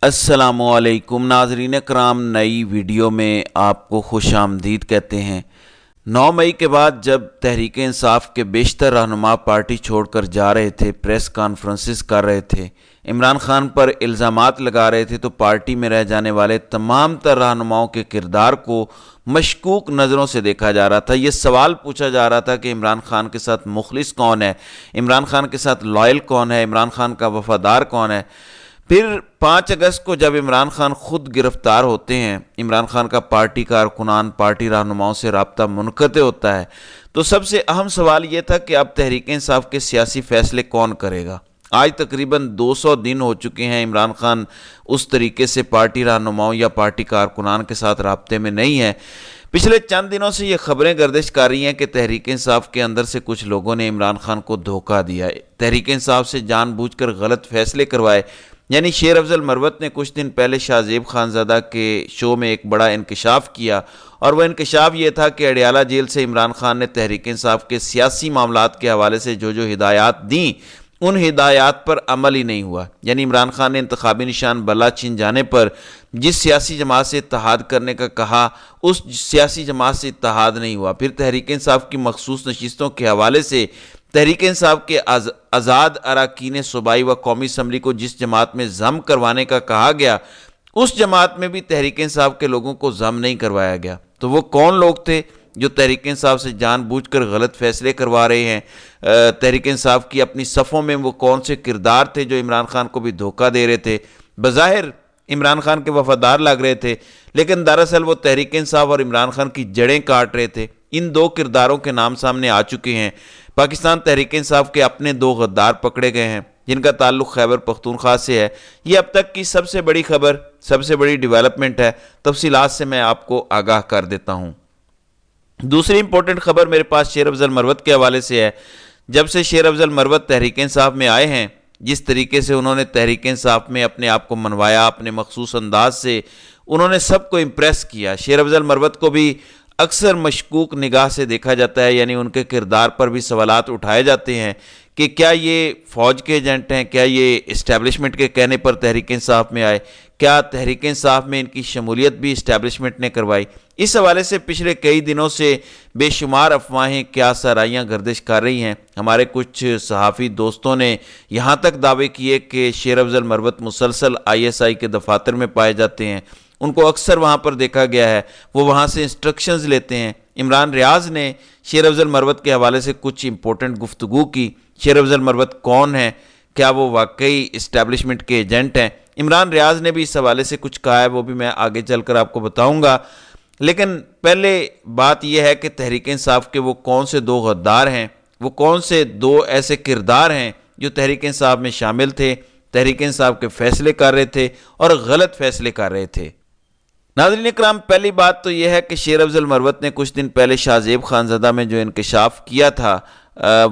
السلام علیکم ناظرین کرام، نئی ویڈیو میں آپ کو خوش آمدید کہتے ہیں۔ 9 مئی کے بعد جب تحریک انصاف کے بیشتر رہنما پارٹی چھوڑ کر جا رہے تھے، پریس کانفرنسز کر رہے تھے، عمران خان پر الزامات لگا رہے تھے، تو پارٹی میں رہ جانے والے تمام تر رہنماؤں کے کردار کو مشکوک نظروں سے دیکھا جا رہا تھا۔ یہ سوال پوچھا جا رہا تھا کہ عمران خان کے ساتھ مخلص کون ہے، عمران خان کے ساتھ لائل کون ہے، عمران خان کا وفادار کون ہے۔ پھر 5 اگست کو جب عمران خان خود گرفتار ہوتے ہیں، عمران خان کا پارٹی کارکنان، پارٹی رہنماؤں سے رابطہ منقطع ہوتا ہے، تو سب سے اہم سوال یہ تھا کہ اب تحریک انصاف کے سیاسی فیصلے کون کرے گا۔ آج تقریباً 200 دن ہو چکے ہیں، عمران خان اس طریقے سے پارٹی رہنماؤں یا پارٹی کارکنان کے ساتھ رابطے میں نہیں ہے۔ پچھلے چند دنوں سے یہ خبریں گردش کر رہی ہیں کہ تحریک انصاف کے اندر سے کچھ لوگوں نے عمران خان کو دھوکہ دیا ہے، تحریک انصاف سے جان بوجھ کر غلط فیصلے کروائے۔ یعنی شیر افضل مروت نے کچھ دن پہلے شاہ زیب خانزادہ کے شو میں ایک بڑا انکشاف کیا، اور وہ انکشاف یہ تھا کہ اڈیالہ جیل سے عمران خان نے تحریک انصاف کے سیاسی معاملات کے حوالے سے جو ہدایات دیں، ان ہدایات پر عمل ہی نہیں ہوا۔ یعنی عمران خان نے انتخابی نشان بلا چھن جانے پر جس سیاسی جماعت سے اتحاد کرنے کا کہا، اس سیاسی جماعت سے اتحاد نہیں ہوا۔ پھر تحریک انصاف کی مخصوص نشستوں کے حوالے سے تحریک انصاف کے آزاد اراکین صوبائی و قومی اسمبلی کو جس جماعت میں ضم کروانے کا کہا گیا، اس جماعت میں بھی تحریک انصاف کے لوگوں کو ضم نہیں کروایا گیا۔ تو وہ کون لوگ تھے جو تحریک انصاف سے جان بوجھ کر غلط فیصلے کروا رہے ہیں؟ تحریک انصاف کی اپنی صفوں میں وہ کون سے کردار تھے جو عمران خان کو بھی دھوکہ دے رہے تھے؟ بظاہر عمران خان کے وفادار لگ رہے تھے، لیکن دراصل وہ تحریک انصاف اور عمران خان کی جڑیں کاٹ رہے تھے۔ ان 2 کرداروں کے نام سامنے آ چکے ہیں۔ پاکستان تحریک انصاف کے اپنے 2 غدار پکڑے گئے ہیں جن کا تعلق خیبر پختونخوا سے ہے۔ یہ اب تک کی سب سے بڑی خبر، سب سے بڑی ڈیولپمنٹ ہے۔ تفصیلات سے میں آپ کو آگاہ کر دیتا ہوں۔ دوسری امپورٹنٹ خبر میرے پاس شیر افضل مروت کے حوالے سے ہے۔ جب سے شیر افضل مروت تحریک انصاف میں آئے ہیں، جس طریقے سے انہوں نے تحریک انصاف میں اپنے آپ کو منوایا، اپنے مخصوص انداز سے انہوں نے سب کو امپریس کیا۔ شیر افضل مروت کو بھی اکثر مشکوک نگاہ سے دیکھا جاتا ہے، یعنی ان کے کردار پر بھی سوالات اٹھائے جاتے ہیں کہ کیا یہ فوج کے ایجنٹ ہیں، کیا یہ اسٹیبلشمنٹ کے کہنے پر تحریک انصاف میں آئے، کیا تحریک انصاف میں ان کی شمولیت بھی اسٹیبلشمنٹ نے کروائی۔ اس حوالے سے پچھلے کئی دنوں سے بے شمار افواہیں کیا سرائیاں گردش کر رہی ہیں۔ ہمارے کچھ صحافی دوستوں نے یہاں تک دعوے کیے کہ شیر افضل مروت مسلسل ISI کے دفاتر میں پائے جاتے ہیں، ان کو اکثر وہاں پر دیکھا گیا ہے، وہ وہاں سے انسٹرکشنز لیتے ہیں۔ عمران ریاض نے شیر افضل مروت کے حوالے سے کچھ امپورٹنٹ گفتگو کی۔ شیر افضل مروت کون ہیں؟ کیا وہ واقعی اسٹیبلشمنٹ کے ایجنٹ ہیں؟ عمران ریاض نے بھی اس حوالے سے کچھ کہا ہے، وہ بھی میں آگے چل کر آپ کو بتاؤں گا۔ لیکن پہلے بات یہ ہے کہ تحریک انصاف کے وہ کون سے 2 غدار ہیں، وہ کون سے 2 ایسے کردار ہیں جو تحریک انصاف میں شامل تھے، تحریک انصاف کے فیصلے کر رہے تھے اور غلط فیصلے کر رہے تھے۔ ناظرین اکرام، پہلی بات تو یہ ہے کہ شیر افضل مروت نے کچھ دن پہلے شاہ زیب خانزادہ میں جو انکشاف کیا تھا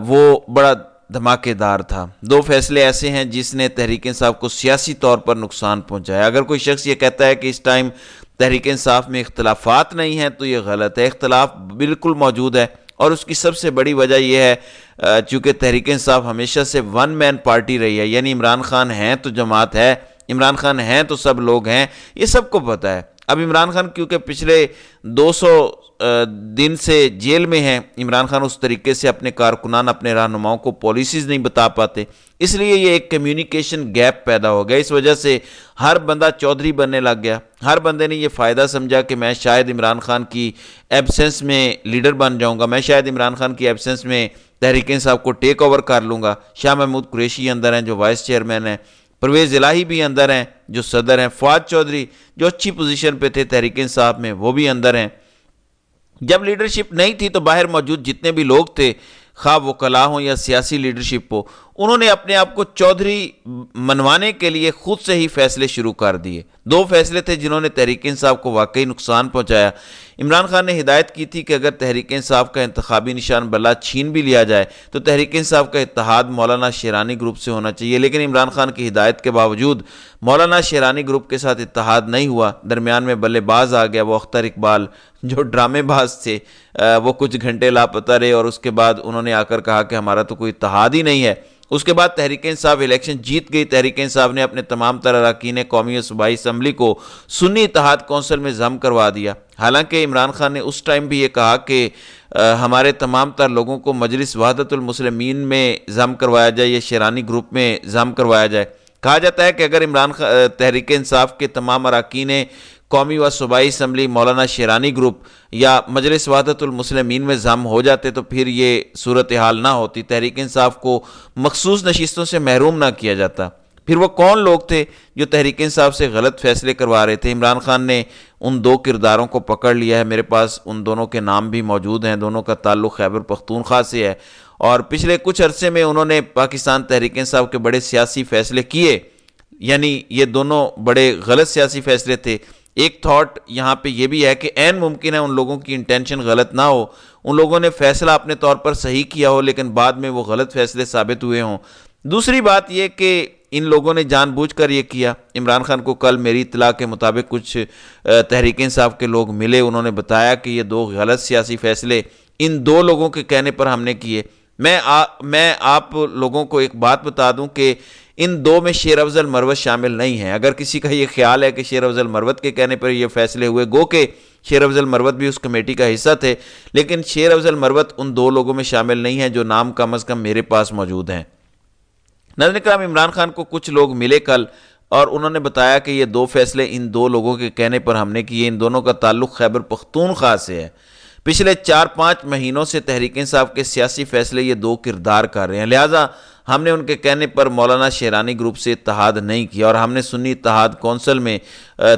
وہ بڑا دھماکے دار تھا۔ 2 فیصلے ایسے ہیں جس نے تحریک انصاف کو سیاسی طور پر نقصان پہنچایا۔ اگر کوئی شخص یہ کہتا ہے کہ اس ٹائم تحریک انصاف میں اختلافات نہیں ہیں تو یہ غلط ہے۔ اختلاف بالکل موجود ہے، اور اس کی سب سے بڑی وجہ یہ ہے چونکہ تحریک انصاف ہمیشہ سے 1 مین پارٹی رہی ہے، یعنی عمران خان ہیں تو جماعت ہے، عمران خان ہیں تو سب لوگ ہیں، یہ سب کو پتہ ہے۔ اب عمران خان کیونکہ پچھلے 200 دن سے جیل میں ہیں، عمران خان اس طریقے سے اپنے کارکنان، اپنے رہنماؤں کو پالیسیز نہیں بتا پاتے، اس لیے یہ ایک کمیونیکیشن گیپ پیدا ہو گیا۔ اس وجہ سے ہر بندہ چودھری بننے لگ گیا، ہر بندے نے یہ فائدہ سمجھا کہ میں شاید عمران خان کی ایبسنس میں لیڈر بن جاؤں گا، میں شاید عمران خان کی ایبسنس میں تحریک انصاف کو ٹیک اوور کر لوں گا۔ شاہ محمود قریشی اندر ہیں جو وائس چیئرمین ہیں، پرویز الہی بھی اندر ہیں جو صدر ہیں، فواد چودھری جو اچھی پوزیشن پہ تھے تحریک انصاف میں وہ بھی اندر ہیں۔ جب لیڈرشپ نہیں تھی تو باہر موجود جتنے بھی لوگ تھے، خواہ وکلاء ہوں یا سیاسی لیڈرشپ ہو، انہوں نے اپنے آپ کو چودھری منوانے کے لیے خود سے ہی فیصلے شروع کر دیے۔ 2 فیصلے تھے جنہوں نے تحریک انصاف کو واقعی نقصان پہنچایا۔ عمران خان نے ہدایت کی تھی کہ اگر تحریک انصاف کا انتخابی نشان بلا چھین بھی لیا جائے تو تحریک انصاف کا اتحاد مولانا شیرانی گروپ سے ہونا چاہیے، لیکن عمران خان کی ہدایت کے باوجود مولانا شیرانی گروپ کے ساتھ اتحاد نہیں ہوا۔ درمیان میں بلے باز آ گیا وہ اختر اقبال جو ڈرامے باز تھے، وہ کچھ گھنٹے لاپتہ رہے اور اس کے بعد انہوں نے آ کر کہا کہ ہمارا تو کوئی اتحاد ہی نہیں ہے۔ اس کے بعد تحریک انصاف الیکشن جیت گئی۔ تحریک انصاف نے اپنے تمام تر اراکین قومی و صوبائی اسمبلی کو سنی اتحاد کونسل میں ضم کروا دیا۔ حالانکہ عمران خان نے اس ٹائم بھی یہ کہا کہ ہمارے تمام تر لوگوں کو مجلس وحدت المسلمین میں ضم کروایا جائے یا شیرانی گروپ میں ضم کروایا جائے۔ کہا جاتا ہے کہ اگر تحریک انصاف کے تمام اراکین قومی و صوبائی اسمبلی مولانا شیرانی گروپ یا مجلس وحدت المسلمین میں ضم ہو جاتے تو پھر یہ صورتحال نہ ہوتی، تحریک انصاف کو مخصوص نشستوں سے محروم نہ کیا جاتا۔ پھر وہ کون لوگ تھے جو تحریک انصاف سے غلط فیصلے کروا رہے تھے؟ عمران خان نے ان دو کرداروں کو پکڑ لیا ہے، میرے پاس ان دونوں کے نام بھی موجود ہیں، دونوں کا تعلق خیبر پختونخوا سے ہے، اور پچھلے کچھ عرصے میں انہوں نے پاکستان تحریک انصاف کے بڑے سیاسی فیصلے کیے، یعنی یہ دونوں بڑے غلط سیاسی فیصلے تھے۔ ایک تھاٹ یہاں پہ یہ بھی ہے کہ عین ممکن ہے ان لوگوں کی انٹینشن غلط نہ ہو، ان لوگوں نے فیصلہ اپنے طور پر صحیح کیا ہو لیکن بعد میں وہ غلط فیصلے ثابت ہوئے ہوں۔ دوسری بات یہ کہ ان لوگوں نے جان بوجھ کر یہ کیا۔ عمران خان کو کل میری اطلاع کے مطابق کچھ تحریک انصاف کے لوگ ملے، انہوں نے بتایا کہ یہ دو غلط سیاسی فیصلے ان دو لوگوں کے کہنے پر ہم نے کیے۔ میں آپ لوگوں کو ایک بات بتا دوں کہ ان دو میں شیر افضل مروت شامل نہیں ہیں۔ اگر کسی کا یہ خیال ہے کہ شیر افضل مروت کے کہنے پر یہ فیصلے ہوئے، گو کہ شیر افضل مروت بھی اس کمیٹی کا حصہ تھے، لیکن شیر افضل مروت ان دو لوگوں میں شامل نہیں ہیں جو نام کم از کم میرے پاس موجود ہیں۔ ناظرین کرام، عمران خان کو کچھ لوگ ملے کل اور انہوں نے بتایا کہ یہ دو فیصلے ان دو لوگوں کے کہنے پر ہم نے کیے، ان دونوں کا تعلق خیبر پختونخوا سے ہے۔ پچھلے 4-5 مہینوں سے تحریک انصاف کے سیاسی فیصلے یہ دو کردار کر رہے ہیں، لہٰذا ہم نے ان کے کہنے پر مولانا شیرانی گروپ سے اتحاد نہیں کیا اور ہم نے سنی اتحاد کونسل میں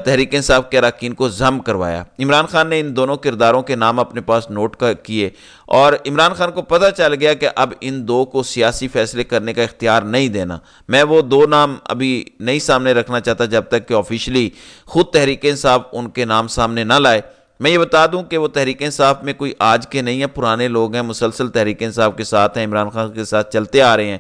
تحریک انصاف کے اراکین کو ضم کروایا۔ عمران خان نے ان دونوں کرداروں کے نام اپنے پاس نوٹ کیے اور عمران خان کو پتہ چل گیا کہ اب ان دو کو سیاسی فیصلے کرنے کا اختیار نہیں دینا۔ میں وہ دو نام ابھی نہیں سامنے رکھنا چاہتا جب تک کہ آفیشلی خود تحریک انصاف ان کے نام سامنے نہ لائے۔ میں یہ بتا دوں کہ وہ تحریک انصاف میں کوئی آج کے نہیں ہیں، پرانے لوگ ہیں، مسلسل تحریک انصاف کے ساتھ ہیں، عمران خان کے ساتھ چلتے آ رہے ہیں۔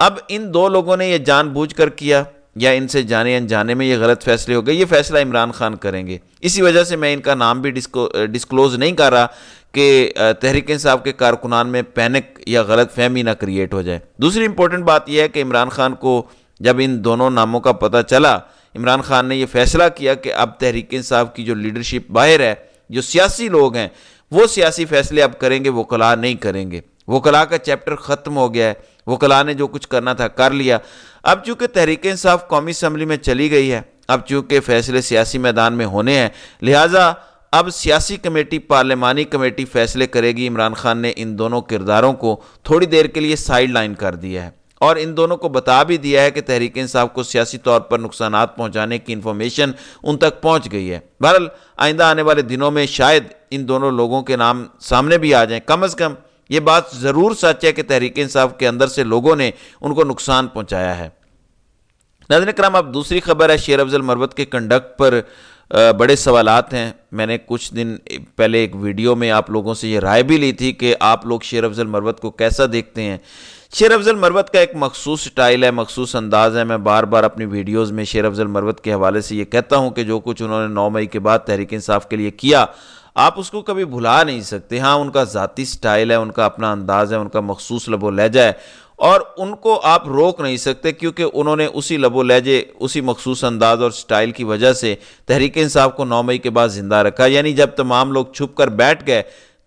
اب ان دو لوگوں نے یہ جان بوجھ کر کیا یا ان سے جانے انجانے میں یہ غلط فیصلے ہو گئے، یہ فیصلہ عمران خان کریں گے۔ اسی وجہ سے میں ان کا نام بھی ڈسکلوز نہیں کر رہا کہ تحریک انصاف کے کارکنان میں پینک یا غلط فہمی نہ کریٹ ہو جائے۔ دوسری امپورٹنٹ بات یہ ہے کہ عمران خان کو جب ان دونوں ناموں کا پتہ چلا، عمران خان نے یہ فیصلہ کیا کہ اب تحریک انصاف کی جو لیڈرشپ باہر ہے، جو سیاسی لوگ ہیں، وہ سیاسی فیصلے اب کریں گے، وکلاء نہیں کریں گے۔ وکلاء کا چیپٹر ختم ہو گیا ہے، وکلاء نے جو کچھ کرنا تھا کر لیا۔ اب چونکہ تحریک انصاف قومی اسمبلی میں چلی گئی ہے، اب چونکہ فیصلے سیاسی میدان میں ہونے ہیں، لہٰذا اب سیاسی کمیٹی، پارلیمانی کمیٹی فیصلے کرے گی۔ عمران خان نے ان دونوں کرداروں کو تھوڑی دیر کے لیے سائیڈ لائن کر دیا ہے اور ان دونوں کو بتا بھی دیا ہے کہ تحریک انصاف کو سیاسی طور پر نقصانات پہنچانے کی انفارمیشن ان تک پہنچ گئی ہے۔ بہرحال آئندہ آنے والے دنوں میں شاید ان دونوں لوگوں کے نام سامنے بھی آ جائیں۔ کم از کم یہ بات ضرور سچ ہے کہ تحریک انصاف کے اندر سے لوگوں نے ان کو نقصان پہنچایا ہے۔ ناظرین کرام، اب دوسری خبر ہے شیر افضل مروت کے کنڈکٹ پر بڑے سوالات ہیں۔ میں نے کچھ دن پہلے ایک ویڈیو میں آپ لوگوں سے یہ رائے بھی لی تھی کہ آپ لوگ شیر افضل مروت کو کیسا دیکھتے ہیں۔ شیر افضل مروت کا ایک مخصوص سٹائل ہے، مخصوص انداز ہے۔ میں بار بار اپنی ویڈیوز میں شیر افضل مروت کے حوالے سے یہ کہتا ہوں کہ جو کچھ انہوں نے 9 مئی کے بعد تحریک انصاف کے لیے کیا، آپ اس کو کبھی بھلا نہیں سکتے۔ ہاں، ان کا ذاتی سٹائل ہے، ان کا اپنا انداز ہے، ان کا مخصوص لب و لہجہ ہے اور ان کو آپ روک نہیں سکتے کیونکہ انہوں نے اسی لب و لہجے، اسی مخصوص انداز اور سٹائل کی وجہ سے تحریک انصاف کو 9 مئی کے بعد زندہ رکھا۔ یعنی جب تمام لوگ چھپ کر بیٹھ گئے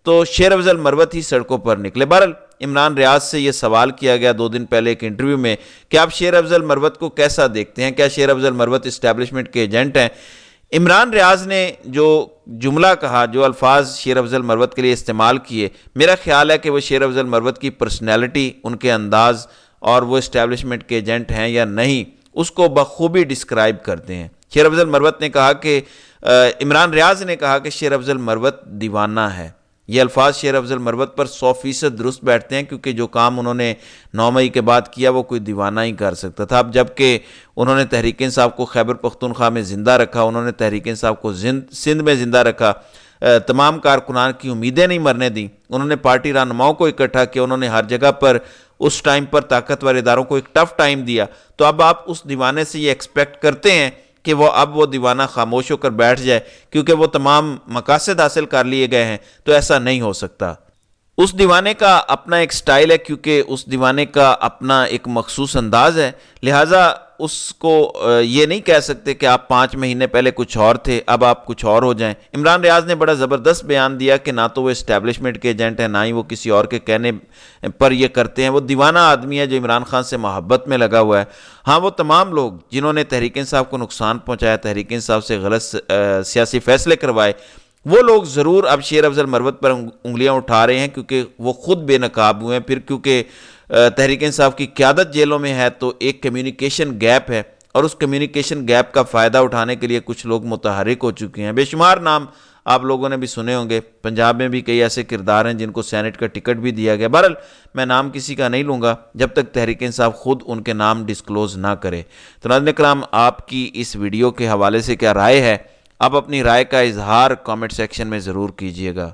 تو شیر افضل مروت ہی سڑکوں پر نکلے۔ بہرحال عمران ریاض سے یہ سوال کیا گیا 2 دن پہلے ایک انٹرویو میں کہ آپ شیر افضل مروت کو کیسا دیکھتے ہیں، کیا شیر افضل مروت اسٹیبلشمنٹ کے ایجنٹ ہیں؟ عمران ریاض نے جو جملہ کہا، جو الفاظ شیر افضل مروت کے لیے استعمال کیے، میرا خیال ہے کہ وہ شیر افضل مروت کی پرسنالٹی، ان کے انداز اور وہ اسٹیبلشمنٹ کے ایجنٹ ہیں یا نہیں، اس کو بخوبی ڈسکرائب کرتے ہیں۔ شیر افضل مروت نے کہا کہ عمران ریاض نے کہا کہ شیر افضل مروت دیوانہ ہے۔ یہ الفاظ شیر افضل مروت پر 100% درست بیٹھتے ہیں کیونکہ جو کام انہوں نے 9 مئی کے بعد کیا وہ کوئی دیوانہ ہی کر سکتا تھا۔ اب جبکہ انہوں نے تحریک انصاف کو خیبر پختونخوا میں زندہ رکھا، انہوں نے تحریک انصاف کو سندھ میں زندہ رکھا، تمام کارکنان کی امیدیں نہیں مرنے دیں، انہوں نے پارٹی رہنماؤں کو اکٹھا کیا، انہوں نے ہر جگہ پر اس ٹائم پر طاقتور اداروں کو ایک ٹف ٹائم دیا، تو اب آپ اس دیوانے سے یہ ایکسپیکٹ کرتے ہیں کہ وہ دیوانہ خاموش ہو کر بیٹھ جائے کیونکہ وہ تمام مقاصد حاصل کر لیے گئے ہیں، تو ایسا نہیں ہو سکتا۔ اس دیوانے کا اپنا ایک سٹائل ہے، کیونکہ اس دیوانے کا اپنا ایک مخصوص انداز ہے، لہٰذا اس کو یہ نہیں کہہ سکتے کہ آپ 5 مہینے پہلے کچھ اور تھے اب آپ کچھ اور ہو جائیں۔ عمران ریاض نے بڑا زبردست بیان دیا کہ نہ تو وہ اسٹیبلشمنٹ کے ایجنٹ ہیں، نہ ہی وہ کسی اور کے کہنے پر یہ کرتے ہیں، وہ دیوانہ آدمی ہے جو عمران خان سے محبت میں لگا ہوا ہے۔ ہاں، وہ تمام لوگ جنہوں نے تحریک انصاف کو نقصان پہنچایا، تحریک انصاف سے غلط سیاسی فیصلے کروائے، وہ لوگ ضرور اب شیر افضل مروت پر انگلیاں اٹھا رہے ہیں، کیونکہ وہ خود بے نقاب ہوئے ہیں۔ پھر کیونکہ تحریک انصاف کی قیادت جیلوں میں ہے تو ایک کمیونیکیشن گیپ ہے، اور اس کمیونیکیشن گیپ کا فائدہ اٹھانے کے لیے کچھ لوگ متحرک ہو چکے ہیں۔ بے شمار نام آپ لوگوں نے بھی سنے ہوں گے، پنجاب میں بھی کئی ایسے کردار ہیں جن کو سینٹ کا ٹکٹ بھی دیا گیا۔ بہرحال میں نام کسی کا نہیں لوں گا جب تک تحریک انصاف خود ان کے نام ڈسکلوز نہ کرے۔ تو ناظرین کرام، آپ کی اس ویڈیو کے حوالے سے کیا رائے ہے؟ آپ اپنی رائے کا اظہار کامنٹ سیکشن میں ضرور کیجئے گا۔